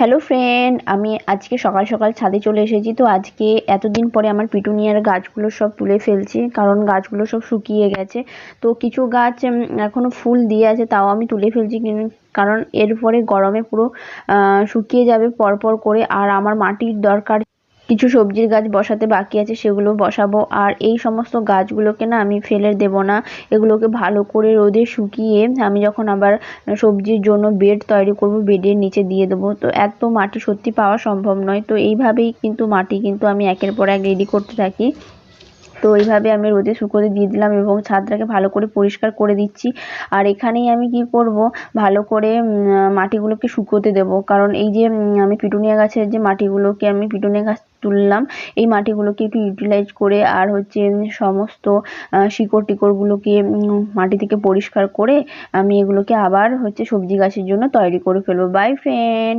Hello friend, আমি আজকে সকাল সকাল ছাদে চলে এসেছি। তো আজকে এতদিন পরে আমার পিটুনিয়ার গাছগুলো সব তুলে ফেলছি, কারণ গাছগুলো সব শুকিয়ে গেছে। তো কিছু গাছ এখনো ফুল দিয়ে আছে, তাও আমি তুলে ফেলছি কারণ এরপরে গরমে পুরো শুকিয়ে যাবে পরপর করে। আর আমার মাটির দরকার, কিছু সবজির গাছ বসাতে বাকি আছে, সেগুলো বসাবো। আর এই সমস্ত গাছগুলোকে না আমি ফেলে দেব না, এগুলোকে ভালো করে রোদে শুকিয়ে আমি যখন আবার সবজির জন্য বেড তৈরি করব, বেডের নিচে দিয়ে দেবো। তো এত মাটি সত্যি পাওয়া সম্ভব নয়। তো এইভাবেই কিন্তু মাটি কিন্তু আমি একের পর এক রেডি করতে থাকি। তো এইভাবে আমি রোদে শুকোতে দিয়ে দিলাম এবং ছাদটাকে ভালো করে পরিষ্কার করে দিচ্ছি। আর এখানেই আমি কি করব, ভালো করে মাটিগুলোকে শুকোতে দেব। কারণ এই যে আমি পিটুনিয়া গাছের যে মাটিগুলোকে আমি পিটুনিয়া গাছ তুললাম, এই মাটিগুলোকে একটু ইউটিলাইজ করে আর হচ্ছে সমস্ত শিকড় টিকড়গুলোকে মাটি থেকে পরিষ্কার করে আমি এগুলোকে আবার হচ্ছে সবজি গাছের জন্য তৈরি করে ফেলবো। By friend.